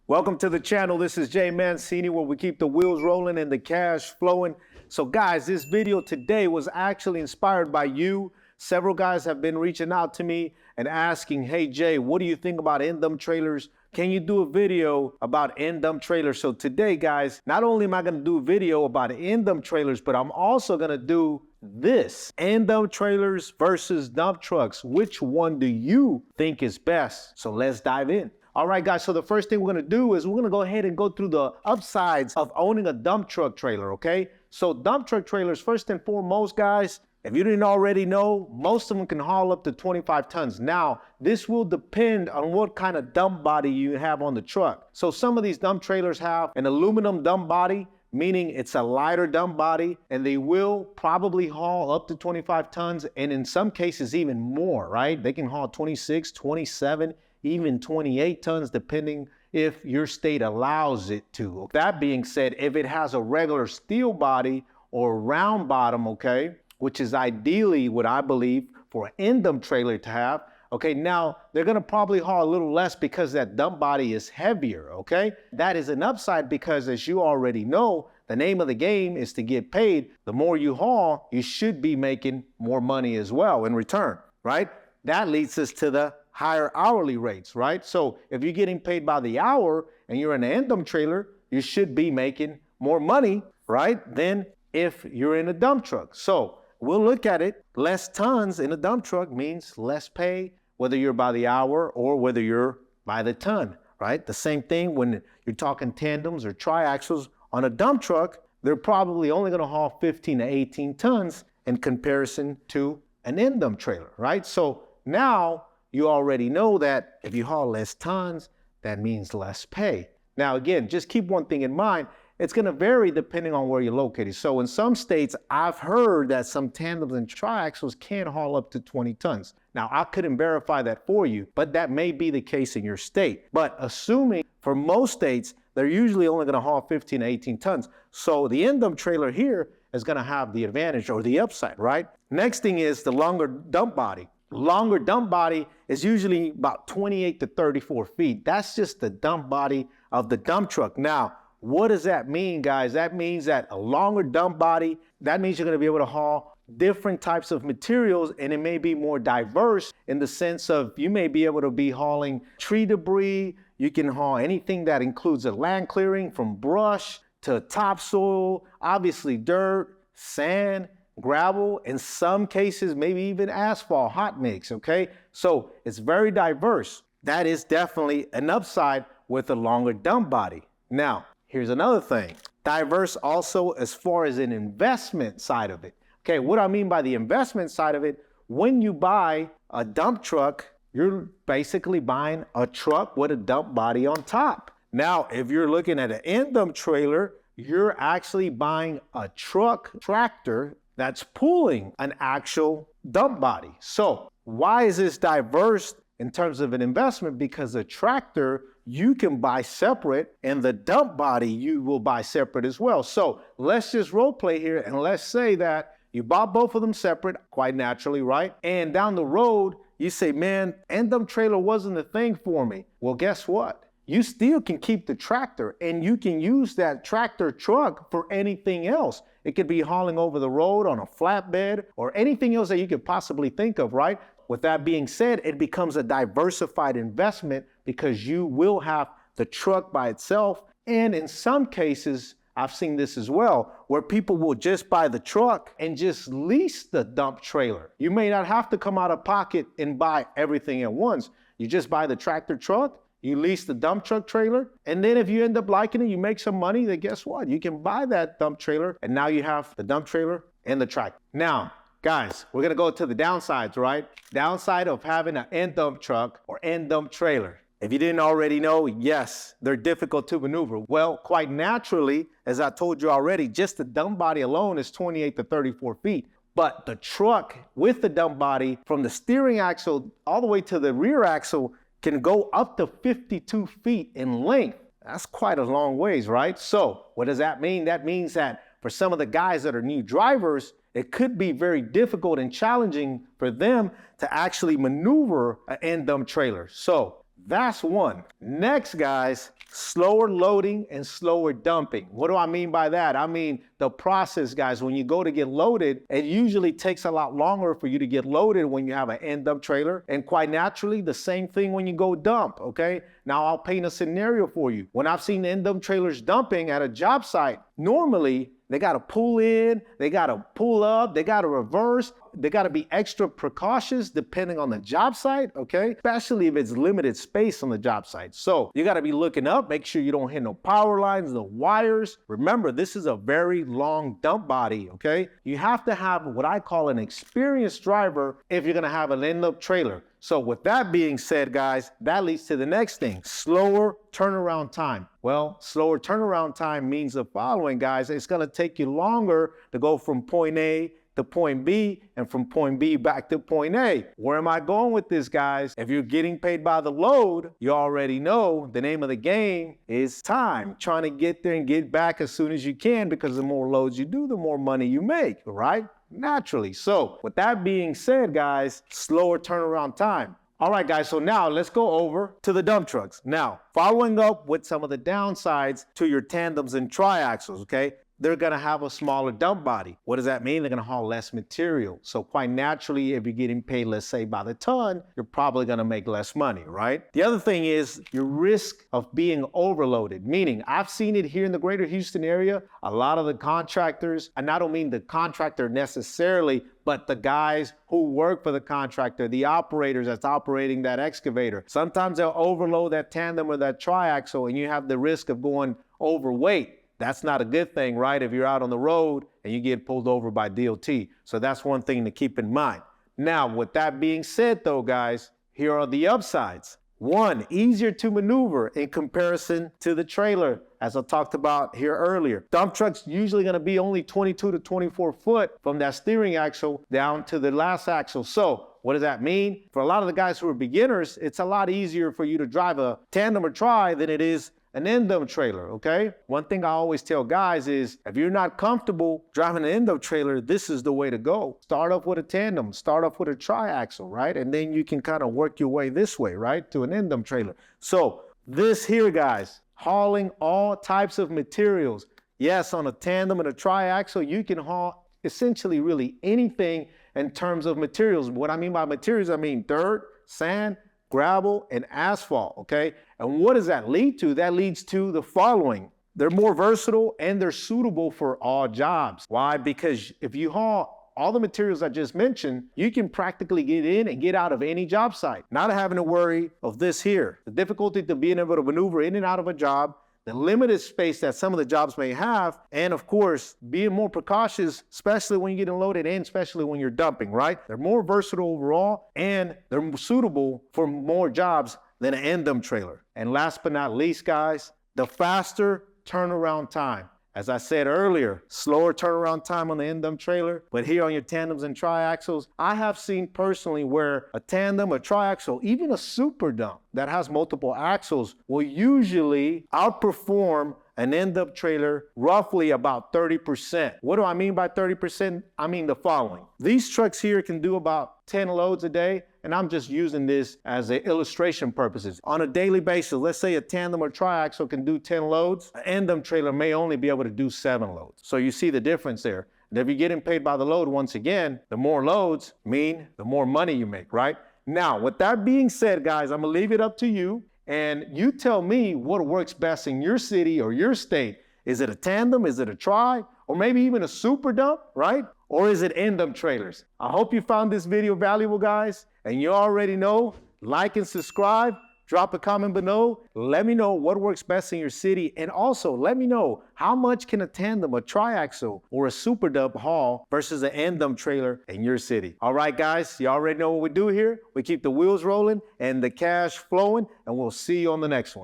Welcome to the channel. This is Jay Mancini, where we keep the wheels rolling and the cash flowing. So guys, this video today was actually inspired by you. Several guys have been reaching out to me and asking, hey Jay, what do you think about end-dump trailers? Can you do a video about end-dump trailers? So today, guys, not only am I going to do a video about end-dump trailers, but I'm also going to do this. End-dump trailers versus dump trucks. Which one do you think is best? So let's dive in. All right, guys, so the first thing we're gonna do is we're gonna go ahead and go through the upsides of owning a dump truck trailer, okay? So dump truck trailers, first and foremost, guys, if you didn't already know, most of them can haul up to 25 tons. Now, this will depend on what kind of dump body you have on the truck. So some of these dump trailers have an aluminum dump body, meaning it's a lighter dump body, and they will probably haul up to 25 tons, and in some cases even more, right? They can haul 26, 27, even 28 tons, depending if your state allows it to. That being said, if it has a regular steel body or round bottom, okay, which is ideally what I believe for an end-dump trailer to have, okay, now they're gonna probably haul a little less because that dump body is heavier, okay? That is an upside because, as you already know, the name of the game is to get paid. The more you haul, you should be making more money as well in return, right? That leads us to the higher hourly rates, right? So if you're getting paid by the hour and you're in an end-dump trailer, you should be making more money, right, than if you're in a dump truck. So we'll look at it. Less tons in a dump truck means less pay, whether you're by the hour or whether you're by the ton, right? The same thing when you're talking tandems or triaxles. On a dump truck, they're probably only gonna haul 15 to 18 tons in comparison to an end-dump trailer, right? So now you already know that if you haul less tons, that means less pay. Now, again, just keep one thing in mind. It's going to vary depending on where you're located. So in some states, I've heard that some tandems and triaxles can haul up to 20 tons. Now, I couldn't verify that for you, but that may be the case in your state. But assuming for most states, they're usually only going to haul 15 to 18 tons. So the end-dump trailer here is going to have the advantage or the upside, right? Next thing is the longer dump body. Longer dump body is usually about 28 to 34 feet. That's just the dump body of the dump truck. Now, what does that mean, guys? That means that a longer dump body, that means you're going to be able to haul different types of materials, and it may be more diverse in the sense of you may be able to be hauling tree debris. You can haul anything that includes a land clearing, from brush to topsoil, obviously dirt, sand, gravel, in some cases, maybe even asphalt, hot mix, okay? So it's very diverse. That is definitely an upside with a longer dump body. Now, here's another thing. Diverse also as far as an investment side of it. Okay, what I mean by the investment side of it, when you buy a dump truck, you're basically buying a truck with a dump body on top. Now, if you're looking at an end-dump trailer, you're actually buying a tractor that's pulling an actual dump body. So why is this diverse in terms of an investment? Because the tractor you can buy separate and the dump body you will buy separate as well. So let's just role play here and let's say that you bought both of them separate, quite naturally, right? And down the road, you say, man, end-dump trailer wasn't a thing for me. Well, guess what? You still can keep the tractor and you can use that tractor truck for anything else. It could be hauling over the road on a flatbed or anything else that you could possibly think of, right? With that being said, it becomes a diversified investment because you will have the truck by itself. And in some cases, I've seen this as well, where people will just buy the truck and just lease the dump trailer. You may not have to come out of pocket and buy everything at once. You just buy the tractor truck, you lease the dump truck trailer, and then if you end up liking it, you make some money, then guess what? You can buy that dump trailer, and now you have the dump trailer and the tractor. Now, guys, we're gonna go to the downsides, right? Downside of having an end-dump truck or end-dump trailer. If you didn't already know, yes, they're difficult to maneuver. Well, quite naturally, as I told you already, just the dump body alone is 28 to 34 feet. But the truck with the dump body, from the steering axle all the way to the rear axle, can go up to 52 feet in length. That's quite a long ways, right? So what does that mean? That means that for some of the guys that are new drivers, it could be very difficult and challenging for them to actually maneuver an end-dump trailer. So That's one. Next, guys, slower loading and slower dumping. What do I mean by that? I mean the process, guys. When you go to get loaded, it usually takes a lot longer for you to get loaded when you have an end dump trailer. And quite naturally, the same thing when you go dump, okay? Now I'll paint a scenario for you. When I've seen end dump trailers dumping at a job site, normally they got to pull in, they got to pull up, they got to reverse, they got to be extra precautious depending on the job site, okay? Especially if it's limited space on the job site. So you got to be looking up, make sure you don't hit no power lines, no wires. Remember, this is a very long dump body, okay? You have to have what I call an experienced driver if you're going to have an end dump trailer. So with that being said, guys, that leads to the next thing, slower turnaround time. Well, slower turnaround time means the following, guys. It's going to take you longer to go from point A to point B and from point B back to point A. Where am I going with this, guys? If you're getting paid by the load, you already know the name of the game is time. Trying to get there and get back as soon as you can, because the more loads you do, the more money you make, right? Naturally. So with that being said, guys, slower turnaround time. All right, guys, so now let's go over to the dump trucks. Now, following up with some of the downsides to your tandems and triaxles, okay? They're going to have a smaller dump body. What does that mean? They're going to haul less material. So quite naturally, if you're getting paid, let's say by the ton, you're probably going to make less money, right? The other thing is your risk of being overloaded, meaning I've seen it here in the greater Houston area. A lot of the contractors, and I don't mean the contractor necessarily, but the guys who work for the contractor, the operators that's operating that excavator. Sometimes they'll overload that tandem or that triaxle and you have the risk of going overweight. That's not a good thing, right? If you're out on the road and you get pulled over by DOT. So that's one thing to keep in mind. Now, with that being said though, guys, here are the upsides. One, easier to maneuver in comparison to the trailer, as I talked about here earlier. Dump trucks usually going to be only 22 to 24 foot from that steering axle down to the last axle. So what does that mean? For a lot of the guys who are beginners, it's a lot easier for you to drive a tandem or tri than it is an end dump trailer, okay? One thing I always tell guys is if you're not comfortable driving an end dump trailer, this is the way to go. Start off with a tandem, start off with a triaxle, right? And then you can kind of work your way this way, right? To an end dump trailer. So this here, guys, hauling all types of materials. Yes, on a tandem and a triaxle, you can haul essentially really anything in terms of materials. What I mean by materials, I mean dirt, sand, gravel, and asphalt, okay? And what does that lead to? That leads to the following. They're more versatile and they're suitable for all jobs. Why? Because if you haul all the materials I just mentioned, you can practically get in and get out of any job site, not having to worry of this here. The difficulty to being able to maneuver in and out of a job, the limited space that some of the jobs may have, and of course, being more precautious, especially when you're getting loaded and especially when you're dumping, right? They're more versatile overall and they're suitable for more jobs than an end dump trailer. And last but not least, guys, the faster turnaround time. As I said earlier, slower turnaround time on the end dump trailer, but here on your tandems and triaxles, I have seen personally where a tandem, a triaxle, even a super dump that has multiple axles will usually outperform an end dump trailer roughly about 30%. What do I mean by 30%? I mean the following. These trucks here can do about 10 loads a day, and I'm just using this as an illustration purposes. On a daily basis, let's say a tandem or triaxle can do 10 loads, an end dump trailer may only be able to do 7 loads. So you see the difference there. And if you're getting paid by the load, once again, the more loads mean the more money you make, right? Now, with that being said, guys, I'm gonna leave it up to you. And you tell me what works best in your city or your state. Is it a tandem? Is it a tri? Or maybe even a super dump, right? Or is it end dump trailers? I hope you found this video valuable, guys. And you already know, like and subscribe. Drop a comment below. Let me know what works best in your city. And also let me know how much can a tandem, a triaxle, or a super dump haul versus an end dump trailer in your city. All right, guys, you already know what we do here. We keep the wheels rolling and the cash flowing, and we'll see you on the next one.